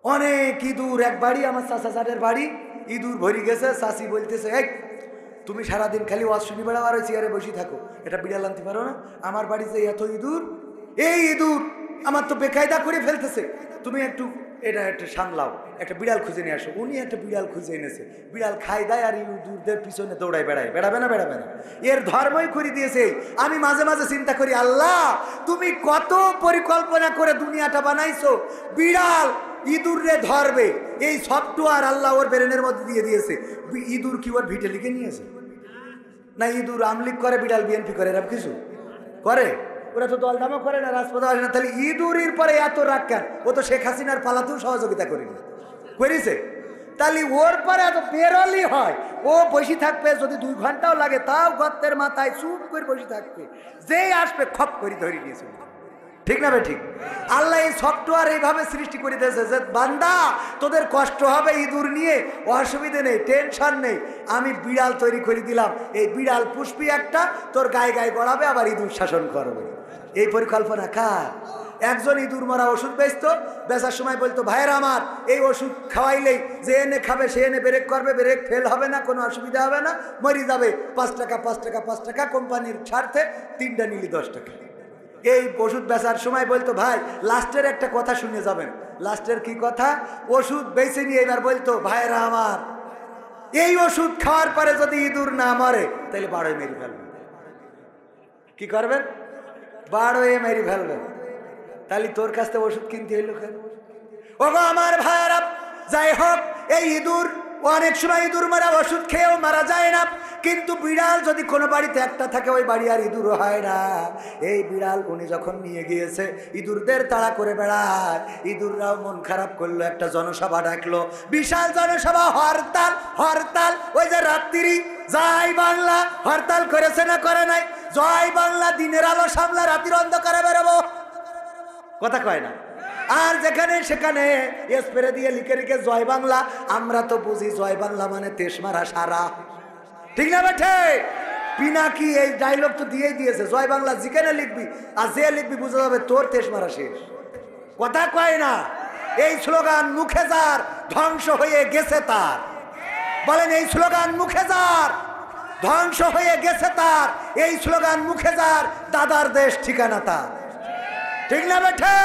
অনেক ইঁদুর, এক বাড়ি আমার চাচা চাটের বাড়ি, ইঁদুর ভরি গেছে। চাচি বলতেছে, এই তুমি সারাদিন খালি ওয়াজ শুনি বেড়াও আর ওই চেয়ারে বসে থাকো, এটা বিড়াল আনতে পারো না? আমার বাড়িতে এত ইঁদুর, এই ইঁদুর আমার তো বেকায়দা করে ফেলতেছে, তুমি একটু এটা একটা সামলাও, একটা বিড়াল খুঁজে নিয়ে আসো। উনি একটা বিড়াল খুঁজে এনেছে, বিড়াল খাই দেয় আর ইঁদুরদের পিছনে দৌড়ায় বেড়ায়। বেড়াবে না? বেড়াবে না। এর ধর্মই করে দিয়েছে। আমি মাঝে মাঝে চিন্তা করি, আল্লাহ তুমি কত পরিকল্পনা করে দুনিয়াটা বানাইছো, বিড়াল ইঁদুরে ধরবে এই সফটওয়্যার আল্লাহ ওর ব্রেনের মধ্যে দিয়ে দিয়েছে। ইঁদুর কি ওর ভিটে লিখে নিয়েছে? না ইঁদুর আমলিগ করে, বিড়াল বিএনপি করে, এরকম কিছু করে? ওরা তো দলদামও করে না, রাজপথে আসে না। তাহলে ইঁদুরের পরে এত রাগ কেন? ও তো শেখ হাসিনার পালাতেও সহযোগিতা করেনি, করেছে? তাহলে ওর পরে এত বেরোলি হয়, ও বসে থাকবে, যদি 2 ঘন্টাও লাগে তাও গর্তের মাথায় চুপ করে বসে থাকবে, যেই আসবে খপ করে ধরে নিয়েছে। ঠিক না? ঠিক। আল্লাহ এই সফটওয়্যার এইভাবে সৃষ্টি করে দিয়েছে যে বান্দা তোদের কষ্ট হবে ইঁদুর নিয়ে, অসুবিধে নেই, টেনশন নেই, আমি বিড়াল তৈরি করে দিলাম, এই বিড়াল পুষ্পি একটা তোর গায়ে গায়ে গড়াবে, আবার ইঁদুর শাসন করবে। এই পরিকল্পনা কার? একজন ইঁদুর মারা ওষুধ বেচতো, বেচার সময় বলতো, ভাইয়ের আমার এই ওষুধ খাওয়াইলেই যে এনে খাবে সে এনে ব্রেক করবে, ব্রেক ফেল হবে না, কোনো অসুবিধা হবে না, মরি যাবে, 5 টাকা 5 টাকা 5 টাকা, কোম্পানির স্বার্থে 3টা নিলি 10 টাকা। এই ওষুধ বেচার সময় বলতো, ভাই লাস্টের একটা কথা শুনে যাবেন। লাস্টের কি কথা? ওষুধ বেচে নিয়ে এবার বলতো, ভাইয়েরা আমার এই ওষুধ খাওয়ার পরে যদি ইঁদুর না মরে তাহলে 12 মেরে ফেলবেন। কি করবেন? 12 মেরে ফেলবেন। তাহলে তোর কাছ থেকে ওষুধ কিনতে হইলো কেন? ওগো আমার ভাইয়েরা, যাই হোক, এই ইঁদুর অনেক সময় ইঁদুর মারা ওষুধ খেয়েও মারা যায় না, কিন্তু বিড়াল যদি কোনো বাড়িতে একটা থাকে ওই বাড়ি আর ইঁদুরও হয় না। এই বিড়াল উনি যখন নিয়ে গিয়েছে, ইঁদুরদের তাড়া করে বেড়ায়, ইঁদুররাও মন খারাপ করলো, একটা জনসভা ডাকলো, বিশাল জনসভা, হরতাল হরতাল। ওই যে রাত্রি জয় বাংলা হরতাল করেছে না করে নাই? জয় বাংলা, দিনের আলো সামলা, রাতির অন্ধকারে বেরোবো, কথা কয় না? আর যেখানে সেখানে স্প্রে দিয়ে লিখে লিখে জয় বাংলা। আমরা তো বুঝি জয় বাংলা মানে তেশ মারা সারা, ঠিক না বেঠে? পিনাকি এই ডায়লগ তো দিয়েই দিয়েছে, জয় বাংলা যেখানে লিখবি আর যে লিখবি বুঝা যাবে তোর তেশ মারা শেষ, কথা কয় না? এই স্লোগান মুখে যার, ধ্বংস হয়ে গেছে তার। বলেন, এই স্লোগান মুখে যার, ধ্বংস হয়ে গেছে তার। এই স্লোগান মুখে যার, দাদার দেশ ঠিকানা তার, ঠিক না বেঠে?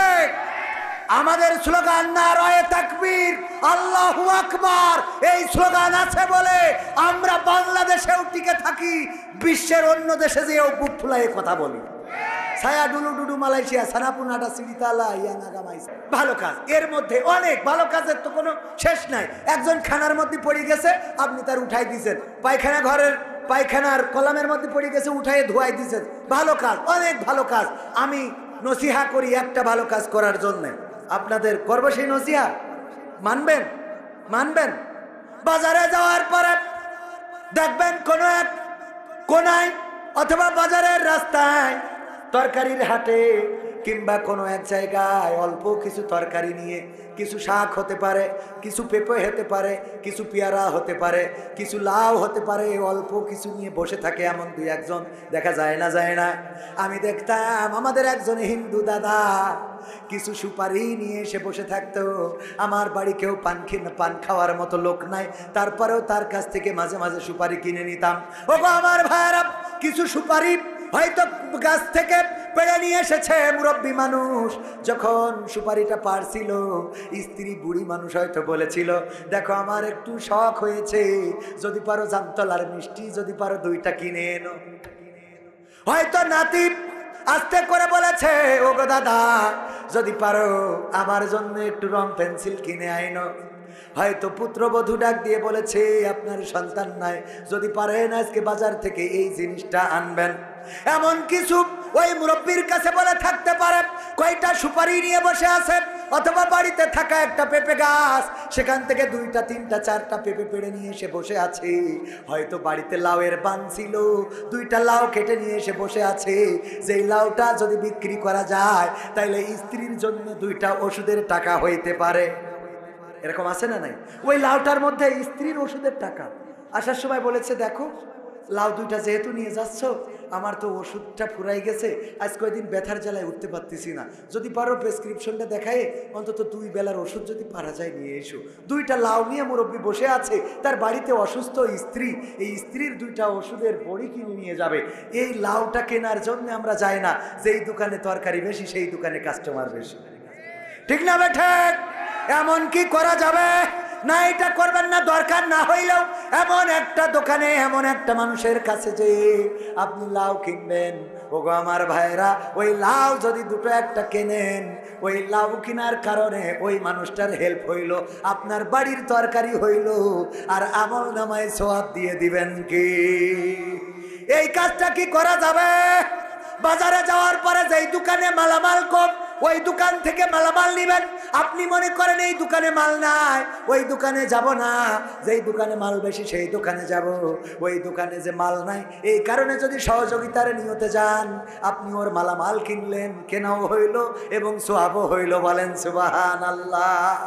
আমাদের স্লোগান নারায়ে তাকবীর, আল্লাহু আকবার। এই স্লোগান আছে বলে আমরা বাংলাদেশেও টিকে থাকি, বিশ্বের অন্য দেশে যেও বুক ফুলায়ে কথা বলি। ছায়া ডুলু ডুডু মালয়েশিয়া, সানাপুনাটা সিরিতালা ইয়ানাগামাইস, ভালো কাজ। এর মধ্যে অনেক ভালো কাজের তো কোনো শেষ নাই। একজন খানার মধ্যে পড়ে গেছে, আপনি তার উঠাই দিয়েছেন। পায়খানা ঘরের পায়খানার কলামের মধ্যে পড়ে গেছে, উঠাই ধোয়াই দিয়েছেন, ভালো কাজ, অনেক ভালো কাজ। আমি নসিহা করি একটা ভালো কাজ করার জন্য, আপনাদের করবো সেই নসিহা, মানবেন? মানবেন? বাজারে যাওয়ার পরে দেখবেন কোনো এক কোনায় অথবা বাজারের রাস্তায়, তরকারির হাটে কিংবা কোনো এক জায়গায় অল্প কিছু তরকারি নিয়ে, কিছু শাক হতে পারে, কিছু পেঁপে হতে পারে, কিছু পেয়ারা হতে পারে, কিছু লাউ হতে পারে, অল্প কিছু নিয়ে বসে থাকে এমন 2-1 জন, দেখা যায় না? যায় না? আমি দেখতাম আমাদের একজন হিন্দু দাদা কিছু সুপারি নিয়ে এসে বসে থাকতো। আমার বাড়ি কেউ পান খাওয়ার মতো লোক নাই, তারপরেও তার কাছ থেকে মাঝে মাঝে সুপারি কিনে নিতাম। ওগো আমার ভাইরা, কিছু সুপারি হয়তো গাছ থেকে পেড়ে নিয়ে এসেছে মুরব্বী মানুষ, যখন সুপারিটা পারছিল স্ত্রী বুড়ি মানুষ হয়তো বলেছিল, দেখো আমার একটু শখ হয়েছে, যদি পারো জামতলার মিষ্টি, যদি পারো 2টা কিনে এনো। হয়তো নাতি আস্তে করে বলেছে, ওগো দাদা যদি পারো আমার জন্য একটু রং পেন্সিল কিনে আইনো। হয়তো পুত্রবধূ ডাক দিয়ে বলেছে, আপনার সন্তান নাই, যদি পারেন আজকে বাজার থেকে এই জিনিসটা আনবেন। এমন কিছু ওই মুরব্বীর কাছে বলে থাকতে পারে, কয়টা সুপারি নিয়ে বসে আছে, অথবা বাড়িতে থাকা একটা পেঁপে গাছ, সেখান থেকে 2টা 3টা 4টা পেঁপে পেড়ে নিয়ে এসে বসে আছে। হয়তো বাড়িতে লাউয়ের বান ছিল, 2টা লাউ কেটে নিয়ে এসে বসে আছে, যেই লাউটা যদি বিক্রি করা যায় তাইলে স্ত্রীর জন্য 2টা ওষুধের টাকা হইতে পারে। এরকম আছে না নাই? ওই লাউটার মধ্যে স্ত্রীর ওষুধের টাকা। আসার সময় বলেছে, দেখো লাউ 2টা যেহেতু নিয়ে যাচ্ছ, আমার তো ওষুধটা ফুরাই গেছে, আজ কয়েকদিন ব্যথার জ্বালায় উঠতে পারতেছি না, যদি পারো প্রেসক্রিপশনটা দেখায় অন্তত 2 বেলার ওষুধ যদি পারা যায় নিয়ে এসো। 2টা লাউ নিয়ে মুরব্বী বসে আছে, তার বাড়িতে অসুস্থ স্ত্রী, এই স্ত্রীর 2টা ওষুধের বড়ি কিনে নিয়ে যাবে। এই লাউটা কেনার জন্য আমরা যাই না, যেই দোকানে তরকারি বেশি সেই দোকানে কাস্টমার বেশি, ঠিক না বেঠে? এমন কি করা যাবে না? এটা করবেন না, দরকার না হইলেও এমন একটা দোকানে এমন একটা মানুষের কাছে যে আপনি লাউ কিনবেন, ওগো আমার ভাইরা, ওই লাউ যদি 2টো একটা কেনেন, ওই লাউ কেনার কারণে ওই মানুষটার হেল্প হইল, আপনার বাড়ির তরকারি হইল, আর আমল নামায় সওয়াব দিয়ে দিবেন। কি এই কাজটা কি করা যাবে? বাজারে যাওয়ার পরে যেই দোকানে মালামাল কম ওই দোকান থেকে মালামাল নিবেন। আপনি মনে করেন এই দোকানে মাল নাই, ওই দোকানে যাব না, যেই দোকানে মাল বেশি সেই দোকানে যাব। ওই দোকানে যে মাল নাই এই কারণে যদি সহযোগিতার নিয়তে যান, আপনি ওর মালামাল কিনলেন, কেনাও হইল এবং সওয়াবও হইল। বলেন সুবহানাল্লাহ।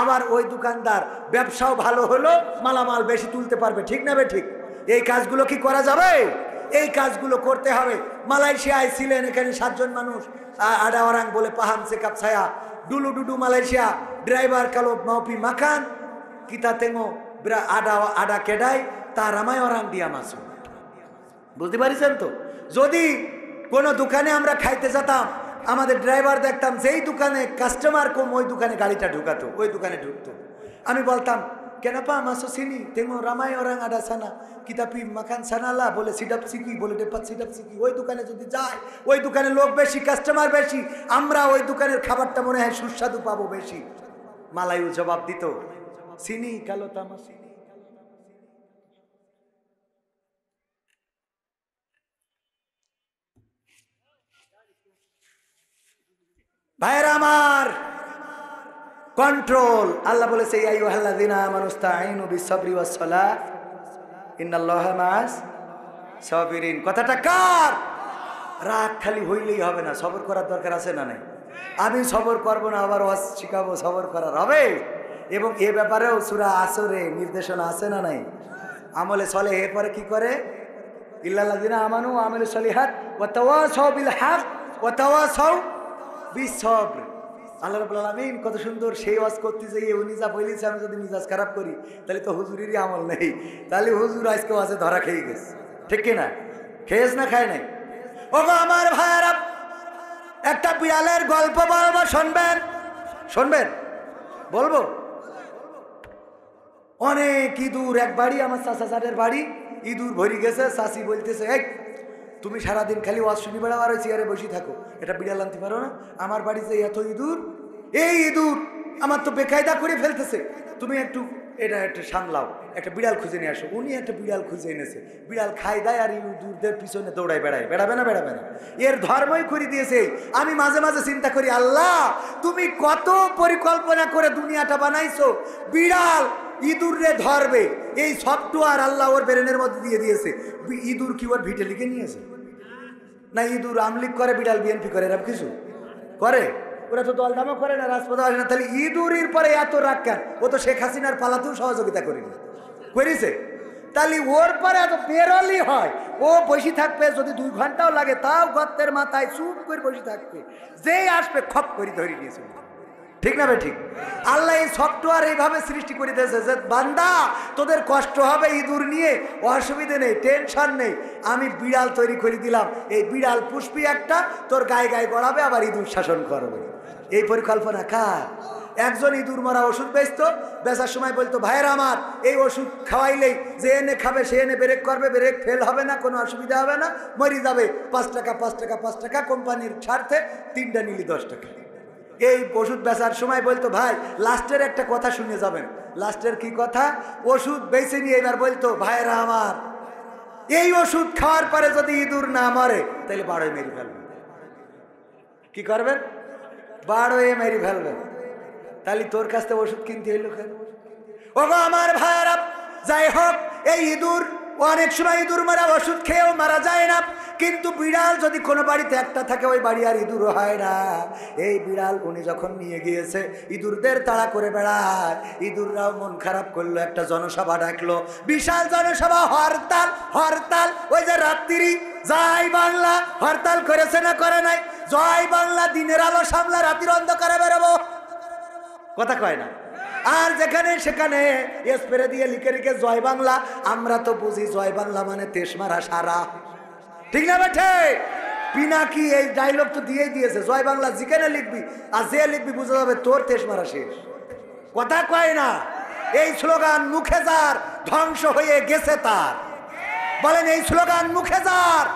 আবার ওই দোকানদার ব্যবসাও ভালো হলো, মালামাল বেশি তুলতে পারবে, ঠিক না বে ঠিক? এই কাজগুলো কি করা যাবে? এই কাজগুলো করতে হবে। মালয়েশিয়ায় ছিলেন, এখানে 7 জন মানুষ, আডা ওরাং বলে পাহান সে কাপ ছায়া ডুলু ডুডু মালয়েশিয়া, ড্রাইভার কালো মাউপি মাখান কিতা তেঙ্গো আডা আডা কেডাই তার আমায় ওরাং দিয়া মাসু। বুঝতে পারিছেন তো? যদি কোনো দোকানে আমরা খাইতে যেতাম, আমাদের ড্রাইভার দেখতাম যেই দোকানে কাস্টমার কম ওই দোকানে গাড়িটা ঢুকাতো, ওই দোকানে ঢুকতো। আমি বলতাম kenapa masuk sini tengok ramai orang ada sana kita pi makan sana lah, boleh sidap siki, boleh dapat sidap siki। ওই দোকানে যদি যায়, ওই দোকানে লোক বেশি, কাস্টমার বেশি, আমরা ওই দোকানের খাবারটা মনে হয় সুস্বাদু পাবো বেশি। মালায়ু জবাব দিত সিনি কালো তামাসি। ভাইরা আমার, কন্ট্রোল। আল্লাহ বলেছে ইয়া আইয়ুহাল্লাযিনা আমানুস্তাঈনু বিস-সাবরি ওয়াস-সালাহ ইন্নাল্লাহা মা'আস সাবিরিন। কথাটা কার? রাগ খালি হইলেই হবে না, সবর করার দরকার আছে না নাই? আমি সবর করব না, আবার ওয়াজ শিখাবো, সবর করার হবে। এবং এ ব্যাপারেও সূরা আসরে নির্দেশনা আছে না নাই? আমলে সলেহ এরপরে কি করে? ইল্লাল্লাযিনা আমানু ওয়া আমিলুস সলিহাত ওয়া তাওয়াসাউ বিল হক ওয়া তাওয়াসাউ বিস-সাবর। আল্লাহ রাব্বুল আলামিন কত সুন্দর সেই ওয়াজ করতে যাইয়ে উনি যা বলেছে, আমি যদি মিজাজ খারাপ করি তাহলে তো হুজুরেরই আমল নেই, তাহলে হুজুর আজকে ওয়াজে ধরা খেয়ে গেছে, ঠিক কিনা? খেয়েছ না খায় নাই? ওগো আমার ভাইরা, একটা বিড়ালের গল্প বলবো, শুনবেন? শুনবেন? বলবো। অনেক ইঁদুর এক বাড়ি, আমার চাচা চারের বাড়ি, ইঁদুর ভরি গেছে। চাচি বলতেছে এই তুমি সারাদিন খালি ওয়াজ শুনি বেড়াও আর ওই চেয়ারে বসে থাকো, এটা বিড়াল আনতে পারো না? আমার বাড়িতে এত ইঁদুর, এই ইঁদুর আমার তো বেকায়দা করে ফেলতেছে, তুমি একটু এটা একটু সামলাও, একটা বিড়াল খুঁজে নিয়ে আসো। উনি একটা বিড়াল খুঁজে এনেছে, বিড়াল খাই দেয় আর ইঁদুরদের পিছনে দৌড়ায় বেড়ায়। বেড়াবে না? বেড়াবে না? এর ধর্মই করে দিয়েছে। আমি মাঝে মাঝে চিন্তা করি, আল্লাহ তুমি কত পরিকল্পনা করে দুনিয়াটা বানাইছো, বিড়াল ইঁদুরে ধরবে এই সফটওয়্যার আল্লাহ ওর ব্রেনের মধ্যে দিয়ে দিয়েছে। ইঁদুর কি ওর ভিটে লিখে নিয়েছে? না ইঁদুর আমলিক করে, বিড়াল বিএনপি করে, এরকম কিছু করে? ওরা তো দলদামও করে না, রাজপথে আসে না, তাহলে ইঁদুরের পরে এত রাগ কেন? ও তো শেখ হাসিনার পালাতেও সহযোগিতা করেনি, করেছে? তাহলে ওর পরে এত বেরোলি হয়, ও বসে থাকবে, যদি 2 ঘন্টাও লাগে তাও গর্তের মাথায় চুপ করে বসে থাকবে, যেই আসবে খপ করে ধরে নিয়েছে, ঠিক না ভাই? ঠিক। আল্লাহ এই সফটওয়্যার এইভাবে সৃষ্টি করে দিয়েছে যে বান্দা তোদের কষ্ট হবে ইঁদুর নিয়ে, অসুবিধে নেই, টেনশন নেই, আমি বিড়াল তৈরি করে দিলাম, এই বিড়াল পুষ্পি একটা তোর গায়ে গায়ে গড়াবে, আবার ইঁদুর শাসন করবে। এই পরিকল্পনা কার? একজন ইঁদুর মারা ওষুধ বেচতো, বেচার সময় বলতো ভাইয়েরা আমার এই ওষুধ খাওয়াইলেই যে এনে খাবে সে এনে ব্রেক করবে, ব্রেক ফেল হবে না, কোনো অসুবিধা হবে না, মরি যাবে, 5 টাকা 5 টাকা 5 টাকা কোম্পানির স্বার্থে, 3টা নিলি 10 টাকা। এই ওষুধ বেচার সময় বলতো ভাই লাস্টের একটা কথা শুনে যাবেন। লাস্টের কি কথা? ওষুধ বেছে নিয়ে এবার বলতো ভাইরা আমার এই ওষুধ খাওয়ার পরে যদি ইঁদুর না মরে তাহলে 12 মেরে ফেলবেন। কি করবেন? 12 মেরে ফেলবেন। তাহলে তোর কাছ থেকে ওষুধ কিনতে হইলো কেন? ওগো আমার ভাইরা, যাই হোক, এই ইঁদুর অনেক সময় ইঁদুর মারা ওষুধ খেয়েও মারা যায় না, কিন্তু বিড়াল যদি কোনো বাড়িতে একটা থাকে ওই বাড়ি আর ইঁদুর হয় না। এই বিড়াল উনি যখন নিয়ে গিয়েছে, ইঁদুরদের তাড়া করে বেড়ায়, ইঁদুররাও মন খারাপ করলো, একটা জনসভা ডাকলো, বিশাল জনসভা, হরতাল হরতাল। ওই যে রাত্রি জয় বাংলা হরতাল করেছে না করে নাই? জয় বাংলা দিনের আলো সামলা রাতের অন্ধকারে বেরোবো, কথা কয় না। আর যেখানে সেখানে স্প্রে দিয়ে লিখে লিখে জয় বাংলা, আমরা তো বুঝি জয় বাংলা মানে তেশ মারা সারা, ঠিক না বেঠে? পিনাকি এই ডায়লগ তো দিয়েই দিয়েছে, জয় বাংলা যেখানে লিখবি আর যে লিখবি বুঝে যাবে তোর তেশ মারা শেষ, কথা কয় না। এই স্লোগান মুখে যার ধ্বংস হয়ে গেছে তার, বলেন এই স্লোগান মুখে যার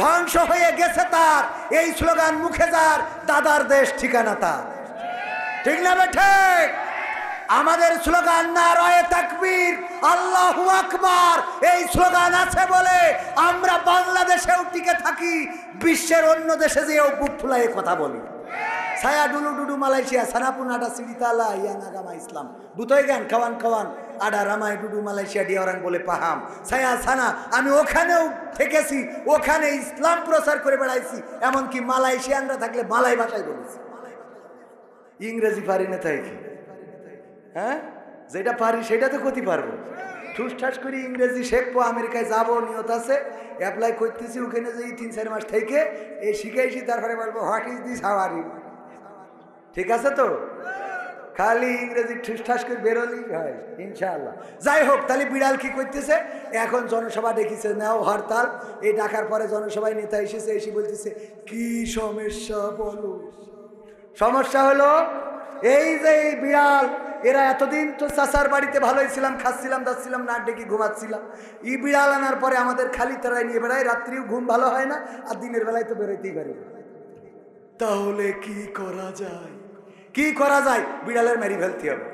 ধ্বংস হয়ে গেছে তার, এই স্লোগান মুখে যার দাদার দেশ ঠিকানা তার, ঠিক না বেঠে? আমাদের স্লোগান নারায়ে তাকবীর আল্লাহু আকবার, এই স্লোগান আছে বলে আমরা বাংলাদেশেও টিকে থাকি, বিশ্বের অন্য দেশে যেও বুক ফুলায়ে কথা বলি। ছায়া ডুলু ডুডু মালয়েশিয়া সানাপুন আডা সিরিতালা ইয়ান আগামা ইসলাম বুতই গান খাওয়ান খাওয়ান আডা রামাই ডুডু মালয়েশিয়া ডিওরাং বলে পাহাম ছায়া সানা। আমি ওখানেও থেকেছি, ওখানে ইসলাম প্রচার করে বেড়াইছি, এমনকি মালয়েশিয়ানরা থাকলে মালাই ভাষায় বলেছি। ইংরেজি পারি না তাই কি? হ্যাঁ, যেটা পারি সেটা তো ক্ষতি পারবো। ঠুসঠাস করে ইংরেজি শিখবো, আমেরিকায় যাবো নিয়ত আছে, অ্যাপ্লাই করতেছি। ওখানে যে 3-4 মাস থেকে এই শিখাইছি, তারপরে বলবো what is this, how are you, ঠিক আছে তো? খালি ইংরেজি ঠুসঠাস করে বেরোলেই হয় ইনশাআল্লাহ। যাই হোক, তাহলে বিড়াল কি করতেছে? এখন জনসভা ডেকেছে, নাও হরতাল। এই ডাকার পরে জনসভায় নেতা এসেছে, এসে বলতেছে কি সমস্যা বলো। সমস্যা হলো এই যে এই বিড়াল, এরা এতদিন তো চাচার বাড়িতে ভালোই ছিলাম, খাচ্ছিলাম দাচ্ছিলাম, না ডেকে ঘুমাচ্ছিলাম। এই বিড়াল আনার পরে আমাদের খালি তারাই নিয়ে বেড়ায়, রাত্রিও ঘুম ভালো হয় না, আর দিনের বেলায় তো বেরোতেই পারি। তাহলে কি করা যায়? কি করা যায়? বিড়ালের মেরি ফেলতে হবে,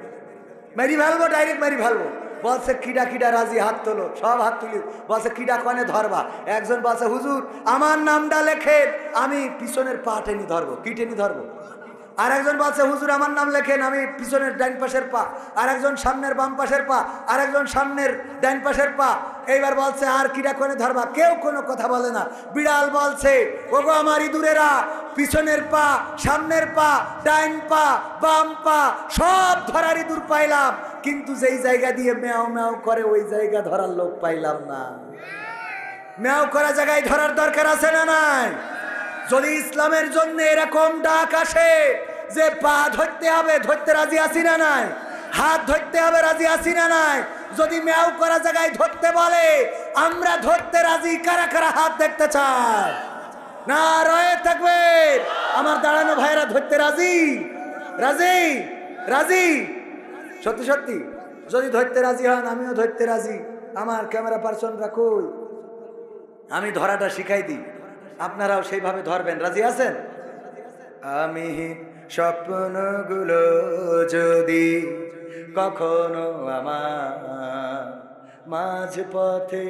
মেরি ফেলবো, ডাইরেক্ট মেরি ফেলবো। বলছে কিডা কিডা রাজি, হাত তোলো, সব হাত তুলি। বলছে কিডা কনে ধরবা? একজন বলছে হুজুর আমার নামটা লেখেন, আমি পিছনের পা টেনে ধরবো। কি টেনে ধরবো? আর একজন বলছে হুজুর আমার নাম লেখেন, আমি পিছনের ডাইন পাশের পা। আর একজন সামনের বাম পাশের পা, আর একজন সামনের ডাইন পাশের পা। এইবার বলছে আর কিডা কোনে ধরবা? কেউ কোনো কথা বলে না। বিড়াল বলছে ওগো আমার ইঁদুরেরা, পিছনের পা, সামনের পা, ডাইন পা, বাম পা সব ধরার ইঁদুর পাইলাম, কিন্তু যেই জায়গা দিয়ে ম্যাও ম্যাও করে ওই জায়গা ধরার লোক পাইলাম না। ম্যাও করা জায়গায় ধরার দরকার আছে না নাই? যদি ইসলামের জন্য এরকম ডাক আসে যে পা ধরতে হবে, ধরতে রাজি আছি না নাই? হাত ধরতে হবে, রাজি আছি না নাই? যদি ম্যাও করা জায়গায় ধরতে বলে, আমরা ধরতে রাজি। কারা কারা হাত দেখতে চায়? নারায়ে তাকবীর। আমার দাঁড়ানো ভাইরা ধরতে রাজি? রাজি? রাজি? সত্যি সত্যি যদি ধরতে রাজি হন, আমিও ধরতে রাজি। আমার ক্যামেরা পার্সনরা কই? আমি ধরাটা শিখাই দিই, আপনারাও সেইভাবে ধরবেন। রাজি আছেন? আমি স্বপ্নগুলো যদি কখনো আমার মাঝ পথে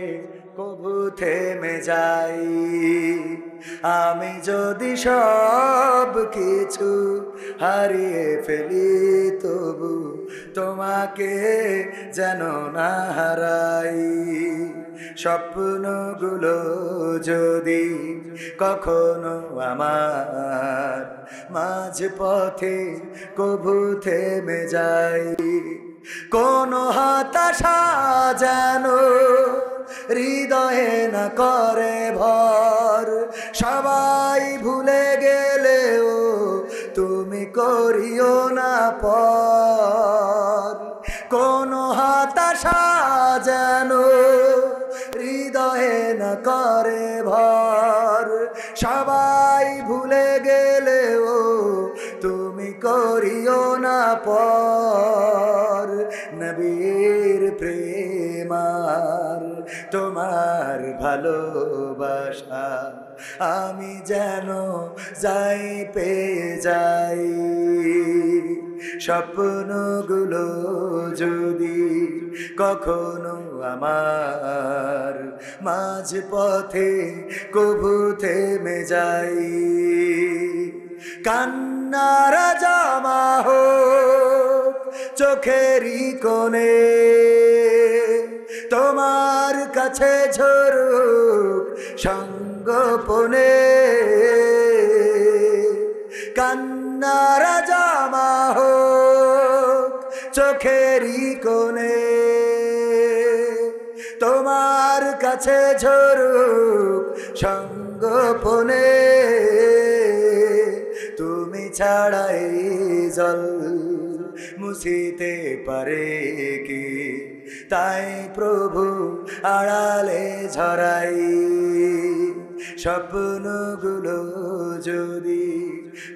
কবু থেমে যাই, আমি যদি সব কিছু হারিয়ে ফেলি, তবু তোমাকে যেন না হারাই। স্বপ্নগুলো যদি কখনো আমার মাঝ পথে কবু থেমে যাই, কোন হতাশা যেন হৃদয়ে না করে ভর, সবাই ভুলে গেলেও তুমি করিও না পর। কোন হতাশা যেন হৃদয়ে না করে ভর, সবাই ভুলে গেলেও তুমি করিও না পর। নবীর প্রেমার তোমার ভালোবাসা আমি যেন যাই পেয়ে যাই। স্বপ্নগুলো যদি কখনো আমার মাঝ পথে কবু থেমে যাই, কান্নার জমা হোক চোখেরই কোণে, তোমার কাছে ঝরুক সঙ্গোপনে, কান্নার জমা হোক চোখেরই কোণে, তোমার কাছে ঝরুক সঙ্গোপনে, তুমি ছাড়াই জল মুছিতে পারে কি, তাই প্রভু আড়ালে ঝরাই স্বপ্নগুলো যদি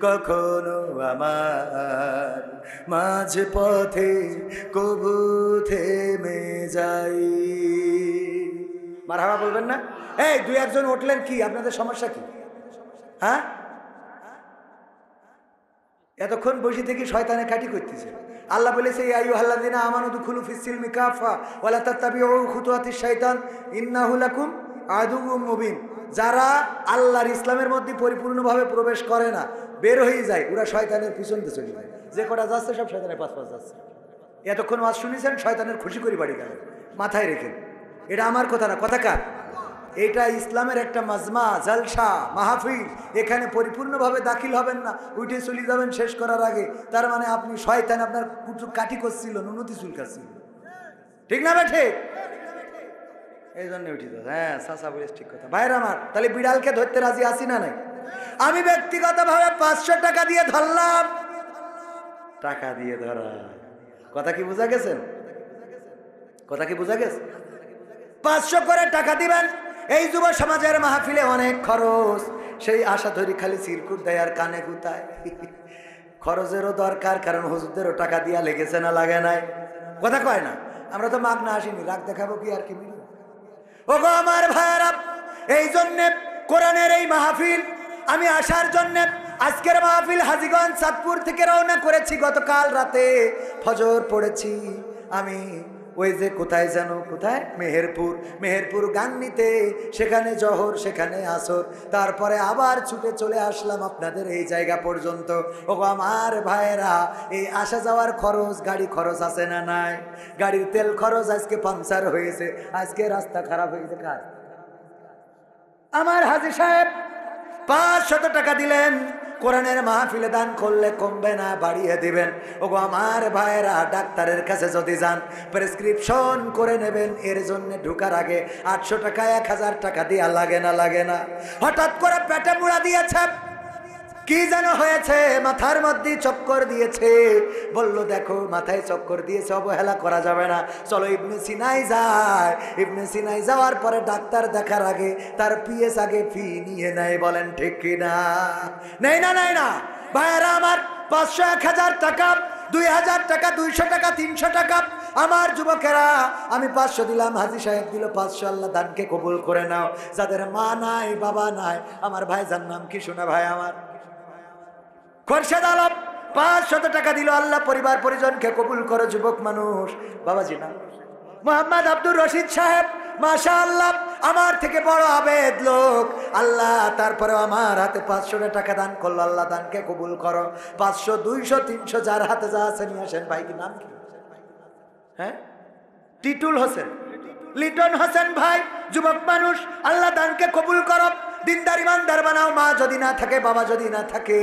কখনো আমার মাঝ পথে কবু থেমে যাই। মারহাবা বলবেন না? এই দুই একজন উঠলেন, কি আপনাদের সমস্যা কি? হ্যাঁ, এতক্ষণ বসে থেকে শয়তানে কাটি করতেছে। আল্লাহ বলেছে ইয়া আইয়ুহাল্লাযিনা আমানু দুখুলু ফিস সিলমি কাফা ওয়া লা তাত্তাবিউ খুতুওয়াতিশ শাইতান ইন্নাহু লাকুম আদুউম মুবিন। যারা আল্লাহর ইসলামের মধ্যে পরিপূর্ণভাবে প্রবেশ করে না, বের হয়ে যায়, ওরা শয়তানের পিছনতে চলে যায়। যে কটা যাচ্ছে সব শয়তানের পাশ যাচ্ছে। এতক্ষণ ওয়াজ শুনেছেন, শয়তানের খুশি করে বাড়ি গেলেন। মাথায় রেখেন, এটা আমার কথা না, কথা কার? এটা ইসলামের একটা মাজমা, জলসা, মাহফিল। এখানে পরিপূর্ণভাবে দাখিল হবেন না, উঠে চলে যাবেন শেষ করার আগে। তার মানে আপনি শয়তান আপনার কাঠি করছিল, নুনতি চুলকাচ্ছিল, ঠিক না বেঠে? এই জন্য উঠি তো। হ্যাঁ, চাচা বলিস ঠিক কথা। ভাইয়ের আমার, তাহলে বিড়ালকে ধরতে রাজি আছি না নাই? আমি ব্যক্তিগতভাবে 500 টাকা দিয়ে ধরলাম। টাকা দিয়ে ধরা, কথা কি বোঝা গেছেন? কথা কি বোঝা গেছে? 500 করে টাকা দিবেন। এই যুব সমাজের মাহফিলে অনেক খরচ, সেই আশা ধরি খালি চিরকুট দেয় আর কানে গুতায়। খরচেরও দরকার, কারণ হুজুরদেরও টাকা দিয়া লেগেছে না লাগে নাই? কথা কয় না? আমরা তো মাগনা আসিনি, রাগ দেখাবো কি আর কি মিলবে? ও গো আমার ভাইয়েরা, এই জন্যে কোরআনের এই মাহফিল আমি আসার জন্যে আজকের মাহফিল হাজীগঞ্জ চাঁদপুর থেকে রওনা করেছি। গতকাল রাতে ফজর পড়েছি আমি ওই যে কোথায় যেন, কোথায়, মেহেরপুর গান্নিতে, সেখানে জহর, সেখানে আসর, তারপরে আবার ছুটে চলে আসলাম আপনাদের এই জায়গা পর্যন্ত। ও আমার ভাইয়েরা, এই আসা যাওয়ার খরচ, গাড়ি খরচ আছে না নাই? গাড়ির তেল খরচ, আজকে পাংচার হয়েছে, আজকে রাস্তা খারাপ হয়েছে কার? আমার হাজী সাহেব 500 টাকা দিলেন। কোরআনের মাহফিলে দান করলে কমবে না, বাড়িয়ে দিবেন। ওগো আমার ভাইয়েরা, ডাক্তারের কাছে যদি যান, প্রেসক্রিপশন করে নেবেন। এর জন্য ঢুকার আগে 800 টাকা 1000 টাকা দিয়া লাগে না? লাগে না? হঠাৎ করে পেটে মুড়া দিয়েছে, কি যেন হয়েছে, মাথার মধ্যে চক্কর দিয়েছে। বলল দেখো মাথায় চক্কর দিয়েছে, অবহেলা করা যাবে না, চলো ইবনে সিনাই যায়। ইবনে সিনাই যাওয়ার পরে ডাক্তার দেখার আগে তার পিএস আগে ফি নিয়ে নেয়। বলেন ঠিক কিনা? নেই না? নেই না? ভাইয়েরা আমার, 500, 1000 টাকা, 2000 টাকা, 200 টাকা, 300 টাকা। আমার যুবকেরা, আমি 500 দিলাম, হাজী সাহেব দিল 500। আল্লাহ দানকে কবুল করে নাও। যাদের মা নাই, বাবা নাই, আমার ভাইজান নাম কি শোনা ভাই আমার? খোরশেদ আলম 500 টাকা দিল। আল্লাহ পরিবার পরিজনকে কবুল করো। যুবক মানুষ, বাবাজি না, মোহাম্মদ আব্দুর রশিদ সাহেব, মাশাআল্লাহ, আমার থেকে বড় আবেদ লোক। আল্লাহ তারপরে আমার হাতে 500 টাকা দান করলো। আল্লাহ দানকে কবুল করো। 500, 200, 300, যার হাতে যা আছে নিয়ে আসেন। ভাই কি নাম কি? হ্যাঁ, টিটুল হোসেন, লিটন হোসেন ভাই, যুবক মানুষ। আল্লাহ দানকে কবুল করো। দিনদার ইমানদার বানাও। মা যদি না থাকে, বাবা যদি না থাকে,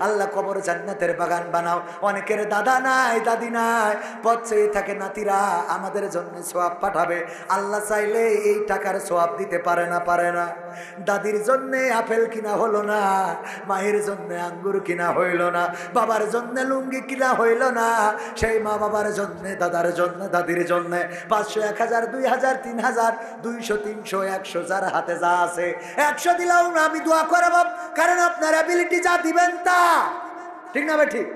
আল্লাহ কবর জান্নাতের বাগান বানাও। অনেকের দাদা নাই, দাদি নাই, পথ চেয়ে থাকে নাতিরা আমাদের জন্য সওয়াব পাঠাবে। আল্লাহ চাইলে এই টাকার সওয়াব দিতে পারে না? পারে না? দাদির জন্য আপেল কিনা হলো না, মায়ের জন্য আঙ্গুর কিনা হইল না, বাবার জন্য লুঙ্গি কিনা হইল না, সেই মা বাবার জন্য, দাদার জন্য, দাদির জন্য 500, 1000, 2000, 3000, 200, 300, 100, যার হাতে যা আছে 100 দিলাম। আমি দোয়া করব, কারণ আপনার অ্যাবিলিটি যা দিবেন তা, ঠিক না ভাই? ঠিক।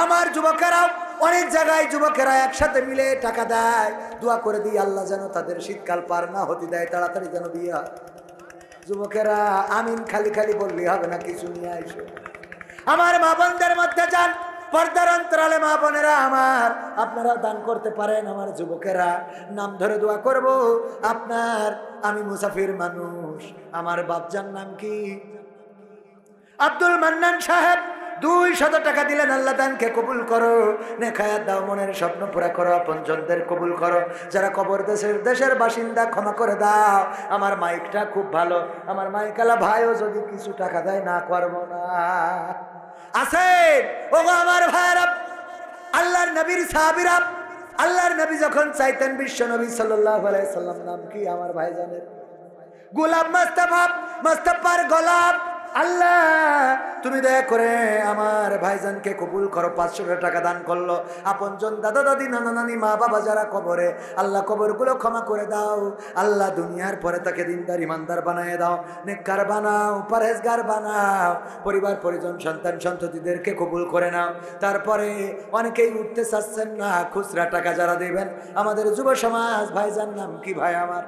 আমার যুবকেরাও অনেক জায়গায় যুবকেরা একসাথে মিলে টাকা দেয়, দোয়া করে দিই আল্লাহ যেন তাদের শীতকাল পার না হতে দেয়, তাড়াতাড়ি যেন বিয়ে হয়। যুবকেরা আমিন খালি খালি বললে হবে না, কিছু নিয়ে আইসো। আমার মা বোনদের মধ্যে যান, পর্দার অন্তরালে মা বোনেরা আমার, আপনারা দান করতে পারেন। আমার যুবকেরা, নাম ধরে দোয়া করব আপনার। আমি মুসাফির মানুষ। আমার বাপজান নাম কি? আব্দুল মান্নান সাহেব 200 টাকা দিলেন। আল্লাহ দানকে কবুল করো। নেখায়াত দাও, মনের স্বপ্ন পুরা করো, আপনজনদের কবুল করো। যারা কবর দেশের বাসিন্দা, ক্ষমা করে দাও। আমার মাইকটা খুব ভালো, আমার মাইকালা ভাইও যদি কিছু টাকা দেয়, না করবো না। আছেন ও আমার ভাইয়েরা, আল্লাহর নবীর সাহাবীরা আল্লাহর নবী যখন চাইতেন বিশ্ব নবী সাল্লাল্লাহু আলাইহি সাল্লাম নাম কি আমার ভাইজানের? গোলাম মুস্তাফা, মুস্তাফার গোলাম। আল্লাহ তুমি দয়া করে আমার ভাইজানকে কবুল করো। 500 টাকা দান করলো। আপনজন দাদা দাদি নানা নানি মা বাবা যারা কবরে, আল্লাহ কবরগুলো ক্ষমা করে দাও। আল্লাহ দুনিয়ার পরে তাকে দিনদার ইমানদার বানায় দাও, নেককার বানাও, পরহেজগার বানাও। পরিবার পরিজন সন্তান সন্ততিদেরকে কবুল করে নাও। তারপরে অনেকেই উঠতে চাচ্ছেন না, খুচরা টাকা যারা দেবেন আমাদের যুব সমাজ। ভাইজান নাম কি ভাই আমার?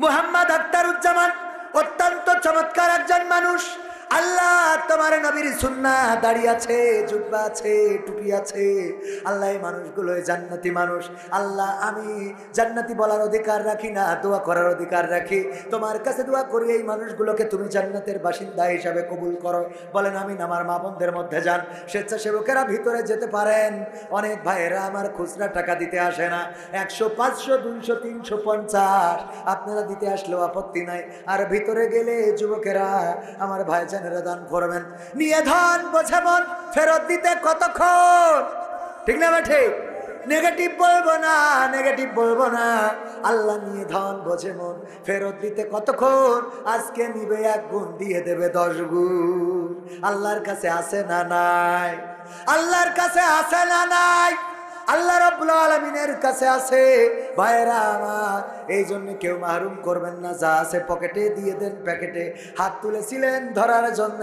মুহাম্মদ আখতারুজ্জামান। অত্যন্ত চমৎকার একজন মানুষ। আল্লাহ তোমার নবীর সুন্নাহ, দাড়ি আছে, জুব্বা আছে, টুপি আছে। আল্লাহ এই মানুষগুলো জান্নাতি মানুষ। আল্লাহ আমি জান্নাতি বলার অধিকার রাখি না, দোয়া করার অধিকার রাখি। তোমার কাছে দোয়া করি এই মানুষগুলোকে তুমি জান্নাতের বাসিন্দা হিসাবে কবুল করো। বলেন আমিন। আমার মা বোনদের মধ্যে যান, স্বেচ্ছাসেবকেরা ভিতরে যেতে পারেন। অনেক ভাইয়েরা আমার খুচরা টাকা দিতে আসে না, 100, 500, 200, 350 আপনারা দিতে আসলেও আপত্তি নাই। আর ভিতরে গেলে যুবকেরা আমার ভাই দান করবেন। নিয়ে ধন বোঝে মন, ফেরত দিতে কতক্ষণ? ঠিক না ঠিক? নেগেটিভ বলবো না, নেগেটিভ বলবো না। আল্লাহ নিয়ে ধন বোঝে মন, ফেরত দিতে কতক্ষণ? আজকে নিবে 1 গুণ, দিয়ে দেবে 10 গুণ। আল্লাহর কাছে আছে না নাই? আল্লাহর কাছে আছে না নাই? আল্লাহ রাব্বুল আলামিনের কাছে আছে। ভাইরা আমার, এই জন্য কেউ মাহরুম করবেন না। যা আছে পকেটে দিয়ে দেন, প্যাকেটে। হাত তুলেছিলেন ধরার জন্য,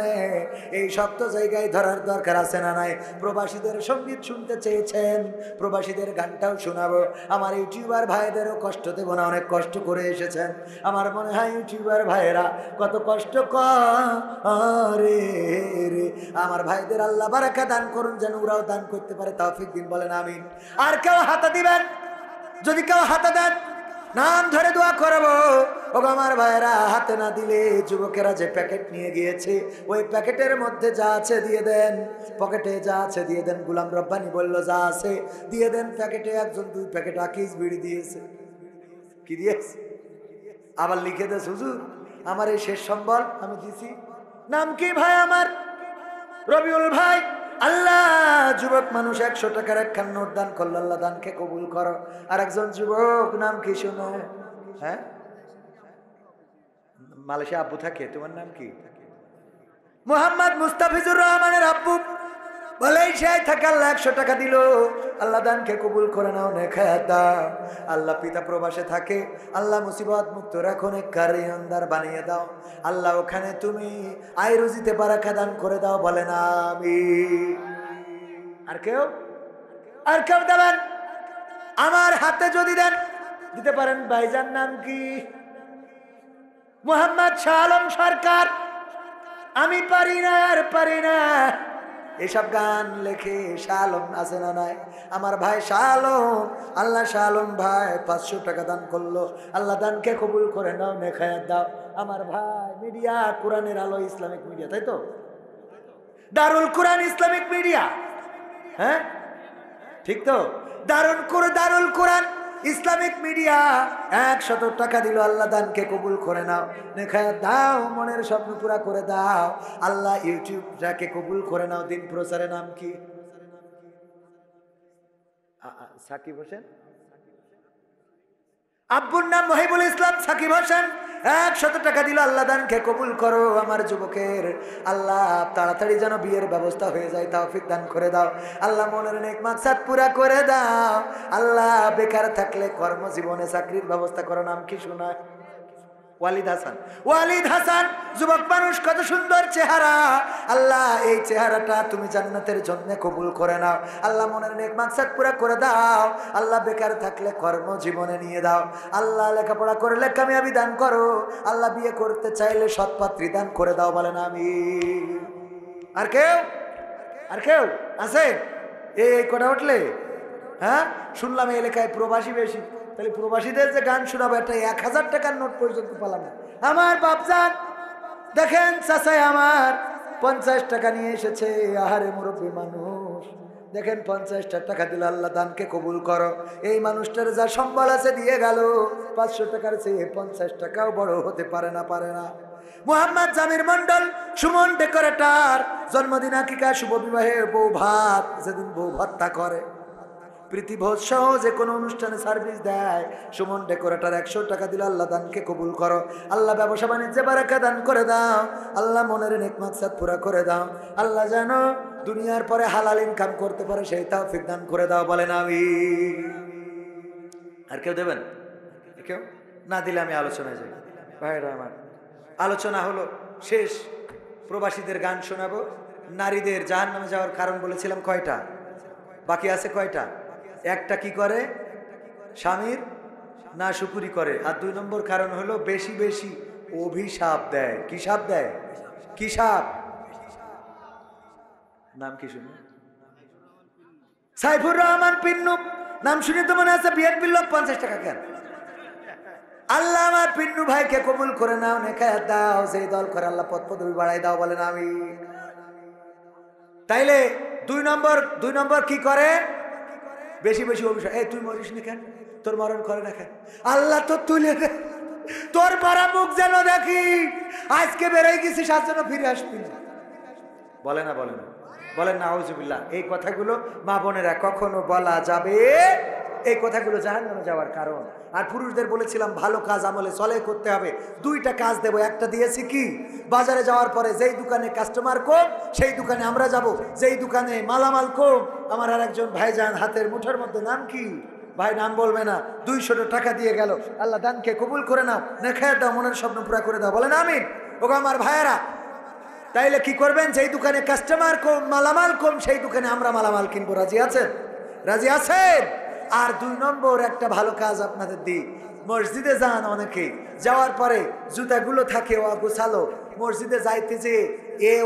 এই শক্ত জায়গায় ধরার দরকার আছে না নাই? প্রবাসীদের সঙ্গীত শুনতে চেয়েছেন, প্রবাসীদের গানটাও শোনাবো। আমার ইউটিউবার ভাইদেরও কষ্ট দেব না, অনেক কষ্ট করে এসেছেন। আমার মনে হয় ইউটিউবার ভাইয়েরা কত কষ্ট করে রে। আমার ভাইদের আল্লাহ বারাকা দান করুন, যেন ওরাও দান করতে পারে। তৌফিক দিন, বলেন আমিন। আর কেউ হাতে দিবেন? যদি কেউ হাতে দেন নাম ধরে দোয়া করবো। ও আমার ভাইয়েরা, হাতে না দিলে যুবকেরা যে প্যাকেট নিয়ে গিয়েছে ওই প্যাকেটের মধ্যে যা আছে দিয়ে দেন, পকেটে যা আছে দিয়ে দেন। গোলাম রব্বানি বলল যা আছে দিয়ে দেন প্যাকেটে। একজন 2 প্যাকেট আকিস বিড়ি দিয়েছে। কি দিয়েছে? আবার লিখে দেশ, হুজুর আমার এই শেষ সম্বল আমি দিছি। নাম কি ভাই আমার? রবিউল ভাই। আল্লাহ যুবক মানুষ 100 টাকার 1 নোট দান করলো। আল্লাহ দানকে কবুল করো। আর একজন যুবক নাম কি শুনো? হ্যাঁ, মালয়েশিয়া আব্বু থাকে। তোমার নাম কি? মোহাম্মদ মুস্তাফিজুর রহমানের আব্বু। বলেই সে থাকে। আল্লাহ 100 টাকা দিল। আল্লাহ দানকে কবুল করে নাও, নেখায়াত দাও। আল্লাহ পিতা প্রবাসে থাকে, আল্লাহ মুসিবত মুক্ত রাখো, নেককার ইমানদার বানিয়ে দাও। আল্লাহ ওখানে তুমি আয় রুজিতে বারাকা দান করে দাও। বলেন আমিন। আর কেউ? আর কেউ দেবেন? আমার হাতে যদি দেন দিতে পারেন। ভাইজান নাম কি? মোহাম্মদ শাহ আলম সরকার। আমি পারি না, আর পারি না। এসব গান লেখে শাহ আলম আছে না নাই? আমার ভাই শাহ আলম। আল্লাহ শাহ আলম ভাই 500 টাকা দান করলো। আল্লাহ দানকে কবুল করে নাও, নেখায়াত দাও। আমার ভাই মিডিয়া, কোরআনের আলো ইসলামিক মিডিয়া, তাই তো? দারুল কোরআন ইসলামিক মিডিয়া, হ্যাঁ ঠিক তো? দারুল কোরআন ইসলামিক মিডিয়া 100 টাকা দিল। আল্লাহ দানকে কবুল করে নাও, নেখায়াত দাও, মনের স্বপ্ন পুরা করে দাও। আল্লাহ ইউটিউবটাকে কবুল করে নাও। দিন প্রচারের নাম কি? সাকিব হোসেন। আব্বুর নাম মহিবুল ইসলাম সাকিব হোসেন। 100 টাকা দিল। আল্লাহ দানকে কবুল করো। আমার যুবকের আল্লাহ তাড়াতাড়ি যেন বিয়ের ব্যবস্থা হয়ে যায়, তৌফিক দান করে দাও। আল্লাহ মনের নেক মাকসাদ পুরা করে দাও। আল্লাহ বেকার থাকলে কর্মজীবনে চাকরির ব্যবস্থা করো। নাম কি শোনায়? ওয়ালিদ হাসান। ওয়ালিদ হাসান যুবক মানুষ, কত সুন্দর চেহারা। আল্লাহ এই চেহারাটা তুমি জান্নাতের জন্য কবুল করে নাও। আল্লাহ মনের নেক মাকসাদ পুরা করে দাও। আল্লাহ বেকার থাকলে কর্মজীবনে নিয়ে দাও। আল্লাহ লেখাপড়া করলে কামিয়াবি দান করো। আল্লাহ বিয়ে করতে চাইলে সৎপাত্রী দান করে দাও। বলেন আমিন। আর কেউ? আর কেউ আছে? এই কটা উঠলে? হ্যাঁ, শুনলাম এই এলাকায় প্রবাসী বেশি। তাহলে প্রবাসীদের যে গান শোনাবো, একটা 1000 টাকার নোট পর্যন্ত পালাম না। আমার বাপজান দেখেন, চাচাই আমার 50 টাকা নিয়ে এসেছে। আহারে মুরব্বী মানুষ, দেখেন 50 টাকা দিল। আল্লাহ দানকে কবুল করো। এই মানুষটার যা সম্বল আছে দিয়ে গেল। 500 টাকার চেয়ে 50 টাকাও বড় হতে পারে না, পারে না। মোহাম্মদ জামির মন্ডল, সুমন ডেকোরেটর, জন্মদিন আকিকা শুভ বিবাহে বউ ভাত, যেদিন বউ ভত্তা করে প্রীতিভোজ সহ যে কোনো অনুষ্ঠানে সার্ভিস দেয়, সুমন ডেকোরেটর 100 টাকা দিলে আল্লাহ দানকে কবুল করো। আল্লাহ ব্যবসা বাণিজ্যে বারাকা দান করে দাও। আল্লাহ মনের নেক মাকসাদ পুরা করে দাও। আল্লাহ যেন দুনিয়ার পরে হালাল ইনকাম করতে পারে সেই তৌফিক দান করে দাও, বলেন আমিন। আর কেউ দেবেন? কেউ না দিলে আমি আলোচনায় যাই। ভাইরা আমার, আলোচনা হলো শেষ। প্রবাসীদের গান শোনাবো। নারীদের জাহান্নামে যাওয়ার কারণ বলেছিলাম কয়টা, বাকি আছে কয়টা? একটা কি করে? স্বামীর না শুকুরি করে। আর 2 নম্বর কারণ হলো বেশি বেশি অভিশাপ দেয়। কি সাপ দেয়? কি সাপ? নাম কি শুনে? সাইফুর রহমান পিন্নু। নাম শুনে তো মনে আছে বিএনপির লোক। 50 টাকা কেন? আল্লাহ আমার পিন্নু ভাইকে কবুল করে নাও, নেকায়াত দাও। সেই দল করে আল্লাহ পদ পদবি বাড়াই দাও, বলেন আমিন। তাইলে 2 নম্বর কি করে? বেশি বেশি অভিশাপ। এই তুই মরিস না কেন? তোর মরণ করে না কেন? আল্লাহ তো তুলে দে, তোর মারা মুখ যেন দেখি। আজকে বেরোয় গেছিস, আজ যেন ফিরে আসবি না। বলে না, বলে না, বলেন না আউযুবিল্লাহ। এই কথাগুলো মা বোনেরা কখনো বলা যাবে? এই কথাগুলো জাহান্নামে যাওয়ার কারণ। আর পুরুষদের বলেছিলাম ভালো কাজ আমলে সলেহ করতে হবে। 2টা কাজ দেবো। একটা দিয়েছি কি, বাজারে যাওয়ার পরে যেই দোকানে কাস্টমার কম সেই দোকানে আমরা যাব, যেই দোকানে মালামাল কম। আমার আর একজন ভাইজান হাতের মুঠোর মধ্যে, নাম কি ভাই? নাম বলবে না। 200 টাকা দিয়ে গেল। আল্লাহ দানকে কবুল করে নাও, নেখায়াত দাও, মনের স্বপ্ন পুরা করে দাও, বলেন আমিন। ওগো আমার ভাইয়েরা, তাইলে কি করবেন? যেই দোকানে কাস্টমার কম, মালামাল কম, সেই দোকানে আমরা মালামাল কিনবো। রাজি আছেন? রাজি আছেন? আর 2 নম্বর একটা ভালো কাজ আপনাদের দিই। মসজিদে যান অনেকে, যাওয়ার পরে জুতাগুলো থাকে ও গোছালো। মসজিদে যাইতে যে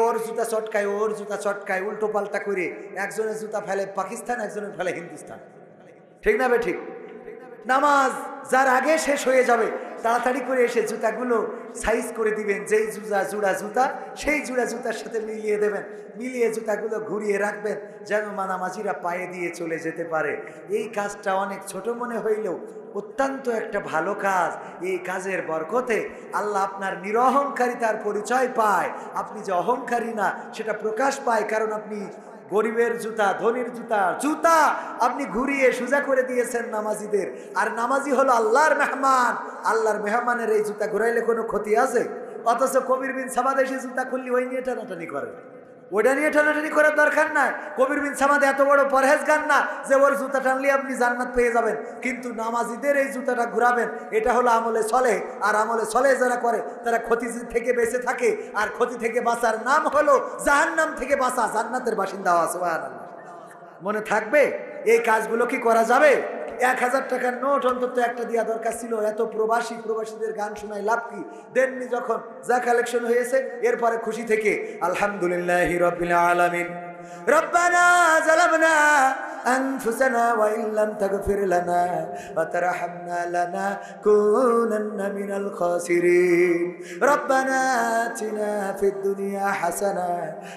ওর জুতা চটকায়, ওর জুতা চটকায়, উল্টো পাল্টা করে। একজনের জুতা ফেলে পাকিস্তান, একজনের ফেলে হিন্দুস্তান। ঠিক না বে ঠিক? নামাজ যার আগে শেষ হয়ে যাবে তাড়াতাড়ি করে এসে জুতাগুলো সাইজ করে দিবেন। যেই জোড়া জুতা সেই জোড়া জুতার সাথে মিলিয়ে দেবেন। মিলিয়ে জুতাগুলো ঘুরিয়ে রাখবেন যেন নামাজিরা পায়ে দিয়ে চলে যেতে পারে। এই কাজটা অনেক ছোট মনে হইলেও অত্যন্ত একটা ভালো কাজ। এই কাজের বরকতে আল্লাহ আপনার নিরহংকারিতার পরিচয় পায়। আপনি যে অহংকারী না সেটা প্রকাশ পায়, কারণ আপনি গরিবের জুতা, ধনীর জুতা আপনি ঘুরিয়ে সোজা করে দিয়েছেন নামাজিদের। আর নামাজি হলো আল্লাহর মেহমান। আল্লাহর মেহমানের এই জুতা ঘুরাইলে কোনো ক্ষতি আছে? অথচ কবির বিন সামাদ এসে জুতা খুললি ওই নিয়ে টানাটানি করে। ওটা নিয়ে টানাটানি করার দরকার নাই। কবির বিন সামাদ এত বড় পরহেজগার না যে ওর জুতা টানলে আপনি জান্নাত পেয়ে যাবেন। কিন্তু নামাজিদের এই জুতাটা ঘুরাবেন, এটা হলো আমলে সলেহ। আর আমলে সলেহ যারা করে তারা ক্ষতি থেকে বেঁচে থাকে। আর ক্ষতি থেকে বাঁচার নাম হলো জাহান্নাম থেকে বাঁচা, জান্নাতের বাসিন্দা হওয়া। সুবহানাল্লাহ। মনে থাকবে? এই কাজগুলো কি করা যাবে? 1000 টাকার নোট অন্তত একটা দেওয়া দরকার ছিল। এত প্রবাসীদের গান শোনায় লাভ কি? দেননি যখন, যা কালেকশন হয়েছে এরপরে খুশি থেকে আলহামদুলিল্লাহি রাব্বিল আলামিন। রব্বানা যালামনা আনফুসানা ওয়া ইল্লাম তাগফির লানা ওয়া তারহামনা লানাকুনান্না মিনাল খাসিরিন। রব্বানা আতিনা ফিদ দুনিয়া হাসানা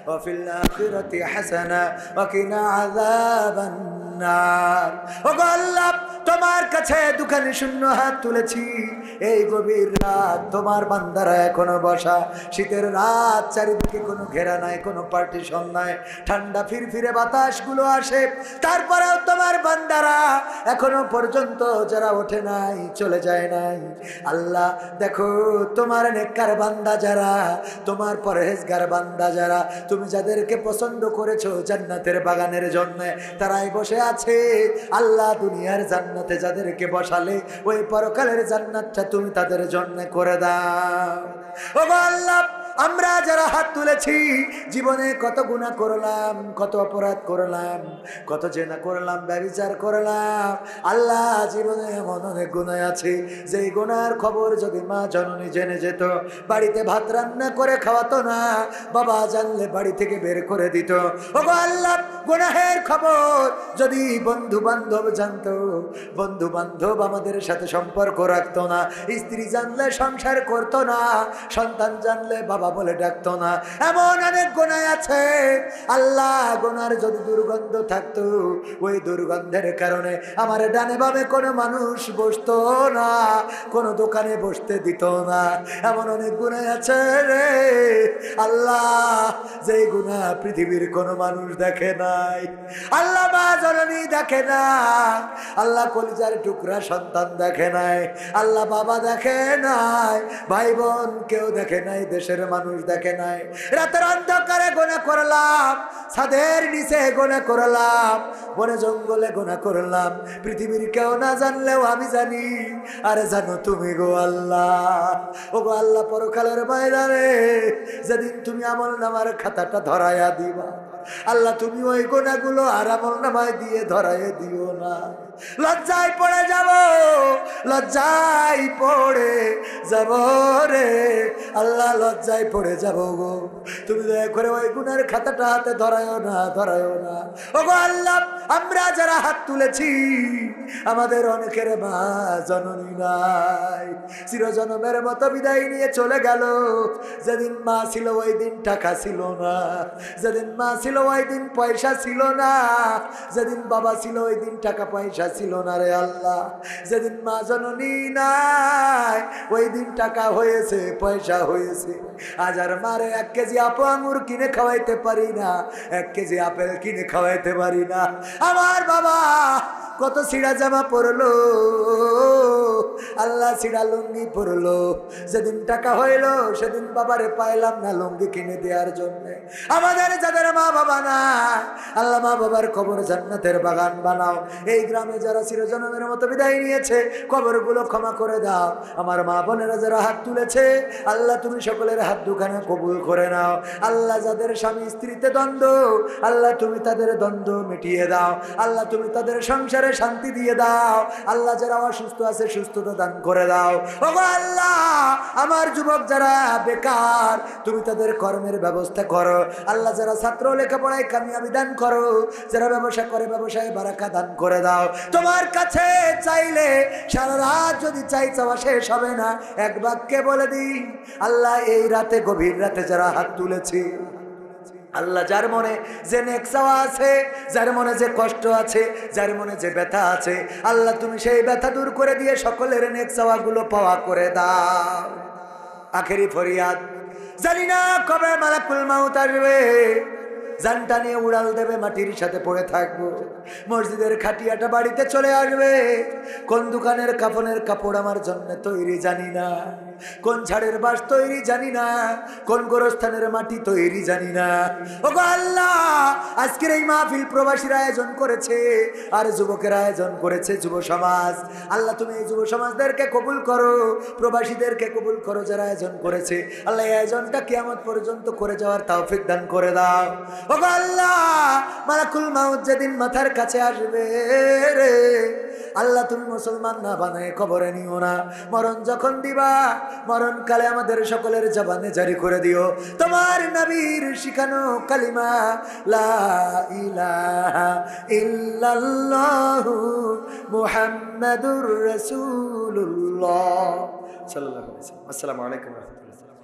ওয়া ফিল আখিরাতি হাসানা ওয়া কিনা আযাবান নার। ওগো আল্লাহ, তোমার কাছে দুখানি শূন্য হাত তুলেছি। এই গভীর রাত তোমার বান্দারা এখনো বসা। শীতের রাত, চারিদিকে কোনো ঘেরা নাই, কোনো পার্টিশন নাই, ঠান্ডা ফিরফিরে বাতাসগুলো আসে। তারপরেও তোমার বান্দারা এখনো পর্যন্ত যারা ওঠে নাই, চলে যায় নাই। আল্লাহ দেখো, তোমার নেককার বান্দা যারা, তোমার পরহেজগার বান্দা যারা, তুমি যাদেরকে পছন্দ করেছো জান্নাতের বাগানের জন্য, তারাই বসে আছে। আল্লাহ দুনিয়ার জান্নাতে যাদেরকে বসালে ওই পরকালের জান্নাতটা তুমি তাদের জন্য করে দাও। ওগো আল্লাহ, আমরা যারা হাত তুলেছি জীবনে কত গুনাহ করলাম, কত অপরাধ করলাম, কত জেনা করলাম, ব্যভিচার করলাম। আল্লাহ জীবনে এমন অনেক গুনাহ আছে যেই গুনার খবর যদি মা জননী জেনে যেত, বাড়িতে ভাত রান্না করে খাওয়াতো না, বাবা জানলে বাড়ি থেকে বের করে দিত। ওগো আল্লাহ, গুনাহের খবর যদি বন্ধু বান্ধব জানতো, বন্ধু বান্ধব আমাদের সাথে সম্পর্ক রাখতো না, স্ত্রী জানলে সংসার করতো না, সন্তান জানলে বাবা বলে ডাকতো না। এমন অনেক গুনাহ আছে আল্লাহ, গুনার যদি দুর্গন্ধ থাকতো, ওই দুর্গন্ধের কারণে আমার ডানে বামে কোনো মানুষ বসতো না, কোনো দোকানে বসতে দিত না। এমন অনেক গুনাহ আছে রে আল্লাহ, যেই গুনাহ পৃথিবীর কোনো মানুষ দেখে না। নাই, আল্লাহ মা জননী দেখে নাই, আল্লাহ কলিজার টুকরা সন্তান দেখে নাই, আল্লাহ বাবা দেখে নাই, ভাই বোন কেউ দেখে নাই, দেশের মানুষ দেখে নাই। রাতের অন্ধকারে গুনাহ করলাম, ছাদের নিচে গুনাহ করলাম, বনে জঙ্গলে গুনাহ করলাম, পৃথিবীর কেউ না জানলেও আমি জানি। আরে জানো তুমি গো আল্লাহ, ও গো আল্লাহ, পরকালের ময়দানে যেদিন তুমি আমল নামার খাতাটা ধরাইয়া দিবা, আল্লাহ তুমি ওই গুনাহগুলো আর আমল নামায় দিয়ে ধরাইয়া দিও না। লজ্জায় পড়ে যাব, লজ্জায় পড়ে যাব রে আল্লাহ, লজ্জায় পড়ে যাব গো। তুমি দয়া করে ওই গুনার খাতাটা হাতে ধরায়ও না, ধরায়ও না। ও গো আল্লাহ, আমরা যারা হাত তুলেছি আমাদের অনেকের মা জননী নাই, চিরজনমের মতো বিদায় নিয়ে চলে গেল। যেদিন মা ছিল ওই দিন টাকা ছিল না, যেদিন মা ছিল ওই দিন পয়সা ছিল না, যেদিন বাবা ছিল ওই দিন টাকা পয়সা ছিল না রে আল্লাহ। যেদিন মা জননী নাই ওই দিন টাকা হয়েছে, পয়সা হয়েছে। আজ আর মারে 1 কেজি আপেল আঙুর কিনে খাওয়াইতে পারি না, 1 কেজি আপেল কিনে খাওয়াইতে পারি না। আমার বাবা কত ছিঁড়া জামা পরলো, আল্লাহ ছিঁড়া লুঙ্গি পরলো। যেদিন টাকা হইলো সেদিন বাবারে পাইলাম না লুঙ্গি কিনে দেওয়ার জন্য। আমাদের যাদের মা বাবা না, আল্লাহ মা বাবার কবর জান্নাতের বাগান বানাও। এই গ্রামে যারা চিরজনমের মতো বিদায় নিয়েছে কবরগুলো ক্ষমা করে দাও। আমার মা বোনেরা যারা হাত তুলেছে আল্লাহ তুমি সকলের হাত দুখানা কবুল করে নাও। আল্লাহ যাদের স্বামী স্ত্রীতে দ্বন্দ্ব, আল্লাহ তুমি তাদের দ্বন্দ্ব মিটিয়ে দাও। আল্লাহ তুমি তাদের সংসারে শান্তি দিয়ে দাও। আল্লাহ যারা অসুস্থ আছে সুস্থতা দান করে দাও। ওগো আল্লাহ, আমার যুবক যারা বেকার তুমি তাদের কর্মের ব্যবস্থা করো। আল্লাহ যারা ছাত্র লেখাপড়ায় কামিয়াবি দান করো, যারা ব্যবসা করে ব্যবসায় বারাকা দান করে দাও। তোমার কাছে চাইলে সারা রাত যদি চাই চাওয়া শেষ হবে না। এক বাক্যে বলে দিই, আল্লাহ এই রাতে গভীর রাতে যারা হাত তুলেছে, আল্লাহ যার মনে যে নেক চাওয়া আছে, যার মনে যে কষ্ট আছে, যার মনে যে ব্যথা আছে, আল্লাহ তুমি সেই ব্যথা দূর করে দিয়ে সকলের নেক চাওয়াগুলো পাওয়া করে দাও। আখেরি ফরিয়াদ, জানি না কবে মালাকুল মাউত আসবে, জানটা নিয়ে উড়াল দেবে, মাটির সাথে পড়ে থাকবো। মসজিদের খাটিয়াটা বাড়িতে চলে আসবে। কোন দোকানের কাফনের কাপড় আমার জন্য তৈরি জানি না, কোন ঝাড়ের বাঁশ তৈরি জানি না, কোন গোরস্থানের মাটি তৈরি জানি না। ওগো আল্লাহ, আজকের এই মাহফিল প্রবাসীর আয়োজন করেছে আর যুবকের আয়োজন করেছে যুব সমাজ। আল্লাহ তুমি এই যুব সমাজদেরকে কবুল করো, প্রবাসীদেরকে কবুল করো যারা আয়োজন করেছে। আল্লাহ এই আয়োজনটা কিয়ামত পর্যন্ত করে যাওয়ার তৌফিক দান করে দাও। ওগো আল্লাহ, মালাকুল মাউত যেদিন মাথার কাছে আসবে রে আল্লাহ, তুমি মুসলমান না বানায় কবরে নিও না। মরণ যখন দিবা, মরণকালে আমাদের সকলের জবানে জারি করে দিও তোমার নবীর শিখানো কালিমা, লা ইলাহা ইল্লাল্লাহু মুহাম্মাদুর রাসূলুল্লাহ সাল্লাল্লাহু আলাইহি ওয়াসাল্লাম। আসসালামু আলাইকুম ওয়া রাহমাতুল্লাহ।